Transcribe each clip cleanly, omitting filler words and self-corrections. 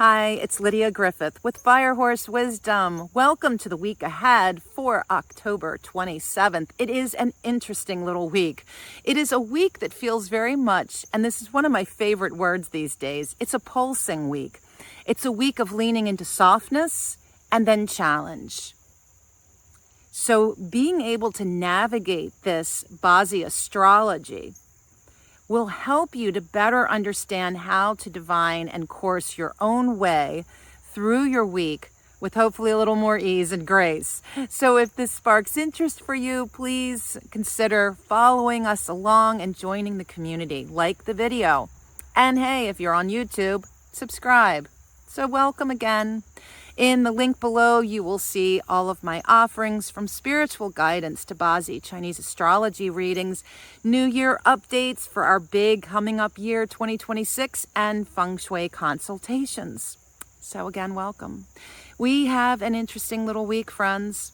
Hi, it's Lydia Griffith with Firehorse Wisdom. Welcome to the week ahead for October 27th. It is an interesting little week. It is a week that feels very much, and this is one of my favorite words these days, it's a pulsing week. It's a week of leaning into softness and then challenge. So being able to navigate this BaZi Astrology will help you to better understand how to divine and course your own way through your week with hopefully a little more ease and grace. So if this sparks interest for you, please consider following us along and joining the community. Like the video. And hey, if you're on YouTube, subscribe. So welcome again. In the link below, you will see all of my offerings from spiritual guidance to BaZi Chinese astrology readings, New Year updates for our big coming up year 2026, and Feng Shui consultations. So again, welcome. We have an interesting little week, friends.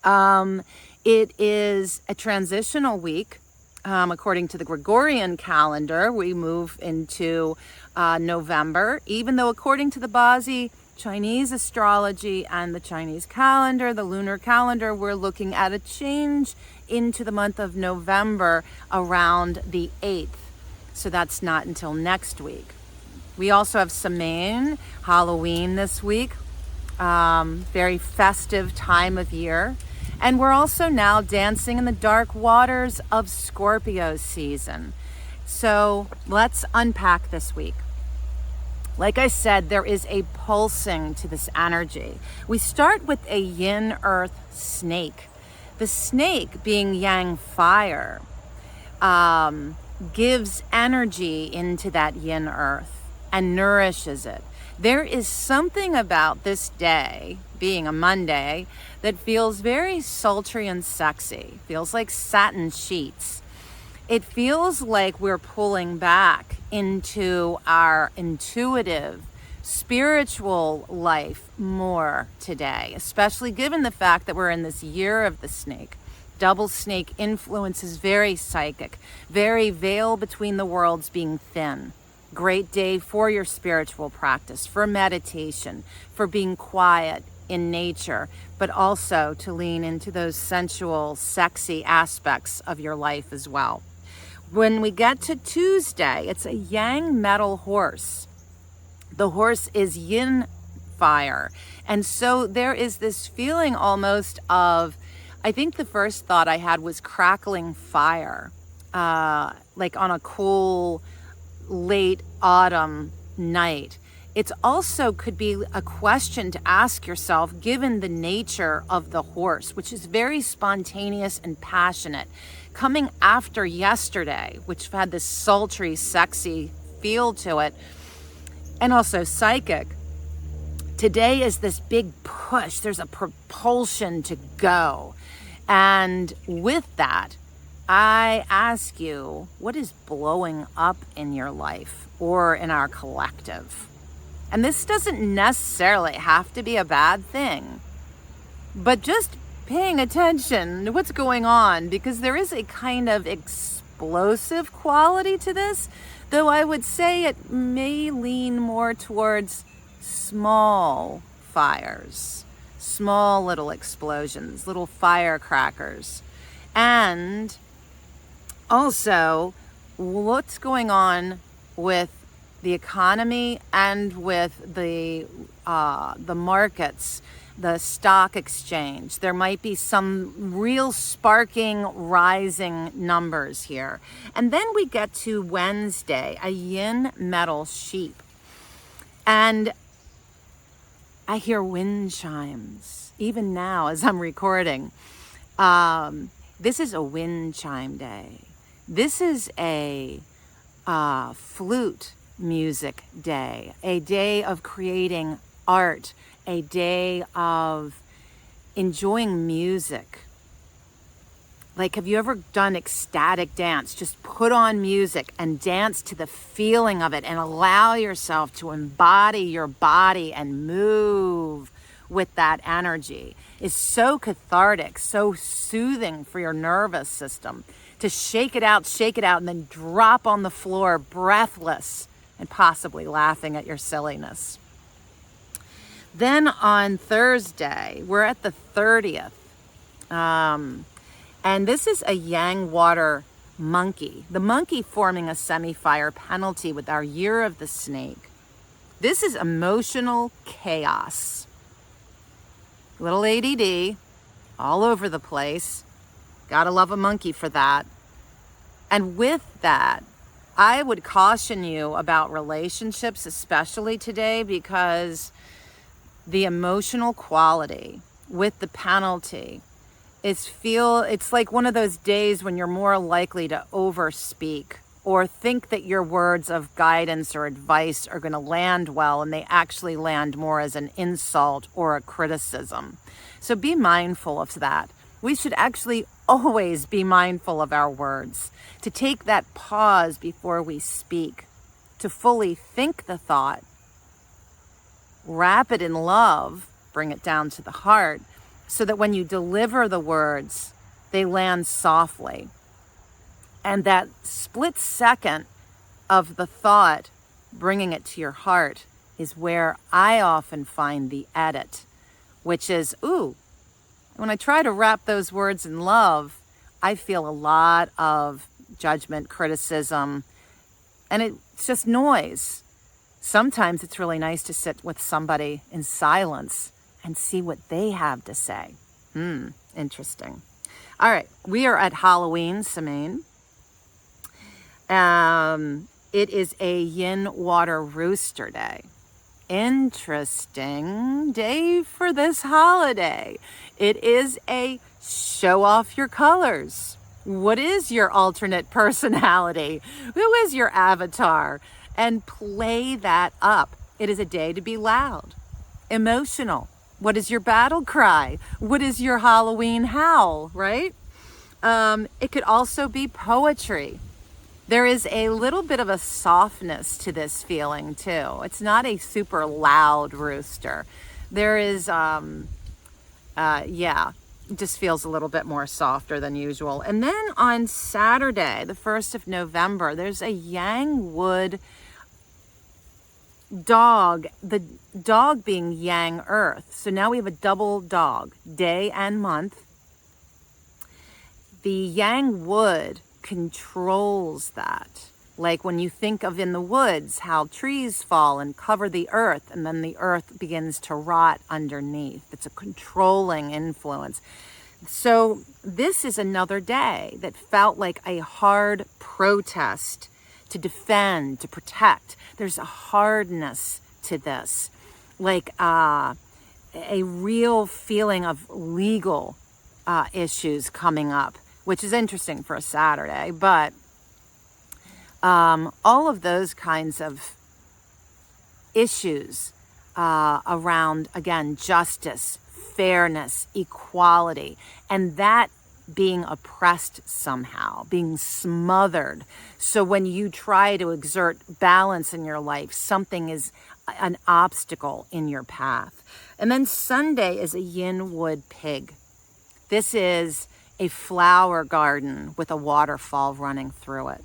It is a transitional week. According to the Gregorian calendar, we move into November, even though according to the BaZi Chinese astrology and the Chinese calendar, the lunar calendar, we're looking at a change into the month of November around the 8th. So that's not until next week. We also have Samhain, Halloween this week, very festive time of year. And we're also now dancing in the dark waters of Scorpio season. So let's unpack this week. Like I said, there is a pulsing to this energy. We start with a yin earth snake. The snake, being yang fire, gives energy into that yin earth and nourishes it. There is something about this day, being a Monday, that feels very sultry and sexy. Feels like satin sheets. It feels like we're pulling back into our intuitive, spiritual life more today, especially given the fact that we're in this year of the snake. Double snake influence is very psychic, very veil between the worlds being thin. Great day for your spiritual practice, for meditation, for being quiet in nature, but also to lean into those sensual, sexy aspects of your life as well. When we get to Tuesday, it's a yang metal horse. The horse is yin fire. And so there is this feeling almost of, I think the first thought I had was crackling fire, like on a cool late autumn night. It also could be a question to ask yourself, given the nature of the horse, which is very spontaneous and passionate, coming after yesterday, which had this sultry, sexy feel to it, and also psychic. Today is this big push. There's a propulsion to go. And with that, I ask you, what is blowing up in your life or in our collective? And this doesn't necessarily have to be a bad thing, but just paying attention to what's going on, because there is a kind of explosive quality to this, though I would say it may lean more towards small fires, small little explosions, little firecrackers. And also, what's going on with the economy and with the markets, the stock exchange. There might be some real sparking, rising numbers here. And then we get to Wednesday, a yin metal sheep. And I hear wind chimes, even now as I'm recording. This is a wind chime day. This is a flute music day, a day of creating art, a day of enjoying music. Like, have you ever done ecstatic dance? Just put on music and dance to the feeling of it and allow yourself to embody your body and move with that energy. It's so cathartic, so soothing for your nervous system to shake it out, and then drop on the floor breathless and possibly laughing at your silliness. Then on Thursday, we're at the 30th. And this is a yang water monkey. The monkey forming a semi-fire penalty with our year of the snake. This is emotional chaos. Little ADD, all over the place. Gotta love a monkey for that. And with that, I would caution you about relationships, especially today, because the emotional quality with the penalty it's like one of those days when you're more likely to overspeak or think that your words of guidance or advice are going to land well, and they actually land more as an insult or a criticism. So be mindful of that. We should actually always be mindful of our words, to take that pause before we speak, to fully think the thought, wrap it in love, bring it down to the heart, so that when you deliver the words, they land softly. And that split second of the thought, bringing it to your heart, is where I often find the edit, which is, when I try to wrap those words in love, I feel a lot of judgment, criticism, and it's just noise. Sometimes it's really nice to sit with somebody in silence and see what they have to say. Interesting. All right, we are at Halloween, Semaine. It is a yin water rooster day. Interesting day for this holiday. It is a show off your colors. What is your alternate personality? Who is your avatar? And play that up. It is a day to be loud, emotional. What is your battle cry? What is your Halloween howl, right? It could also be poetry. There is a little bit of a softness to this feeling too. It's not a super loud rooster. There is, it just feels a little bit more softer than usual. And then on Saturday, the 1st of November, there's a yang wood dog, the dog being yang earth. So now we have a double dog, day and month. The yang wood controls that. Like when you think of in the woods, how trees fall and cover the earth, and then the earth begins to rot underneath. It's a controlling influence. So this is another day that felt like a hard protest to defend, to protect. There's a hardness to this, like a real feeling of legal issues coming up, which is interesting for a Saturday. But all of those kinds of issues around, again, justice, fairness, equality, and that being oppressed somehow, being smothered. So when you try to exert balance in your life, something is an obstacle in your path. And then Sunday is a yin wood pig. This is a flower garden with a waterfall running through it.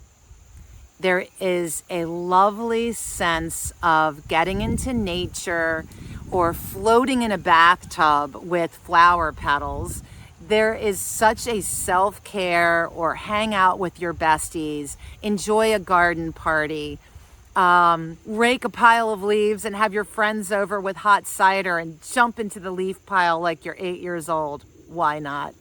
There is a lovely sense of getting into nature or floating in a bathtub with flower petals. There is such a self-care, or hang out with your besties, enjoy a garden party, rake a pile of leaves and have your friends over with hot cider and jump into the leaf pile like you're 8 years old. Why not?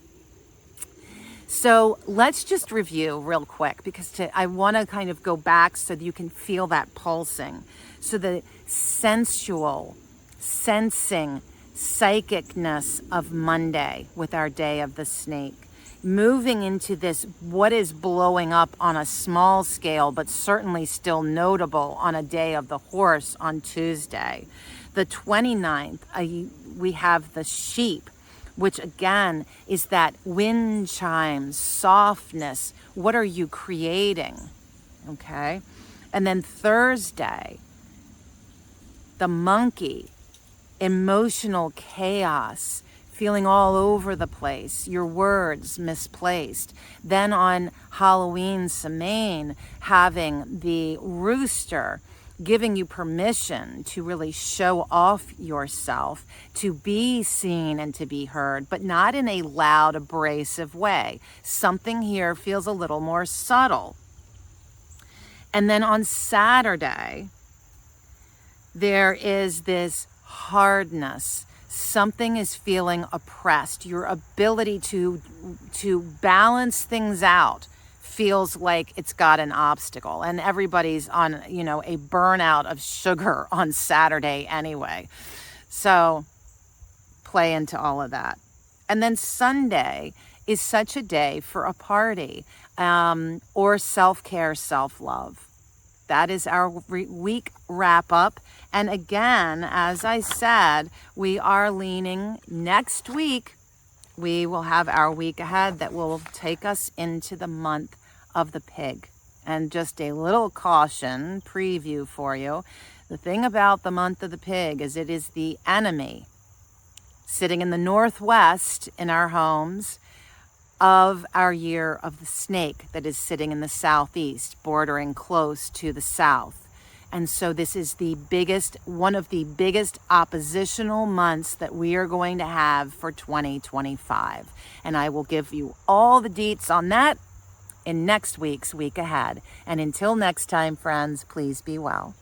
So let's just review real quick, because I want to kind of go back so that you can feel that pulsing. So the sensual, sensing, psychicness of Monday with our day of the snake, moving into this, what is blowing up on a small scale, but certainly still notable on a day of the horse on Tuesday. The 29th, we have the sheep, which again is that wind chimes, softness. What are you creating? Okay. And then Thursday, the monkey, emotional chaos, feeling all over the place, your words misplaced. Then on Halloween, Semaine, having the rooster, giving you permission to really show off yourself, to be seen and to be heard, but not in a loud, abrasive way. Something here feels a little more subtle. And then on Saturday, there is this hardness. Something is feeling oppressed. Your ability to balance things out feels like it's got an obstacle, and everybody's on, a burnout of sugar on Saturday anyway. So play into all of that. And then Sunday is such a day for a party, or self-care, self-love. That is our week wrap up. And again, as I said, we are leaning next week. We will have our week ahead that will take us into the month of the pig. And just a little caution preview for you. The thing about the month of the pig is it is the enemy sitting in the northwest in our homes of our year of the snake that is sitting in the southeast, bordering close to the south. And so this is one of the biggest oppositional months that we are going to have for 2025. And I will give you all the deets on that in next week's Week Ahead. And until next time, friends, please be well.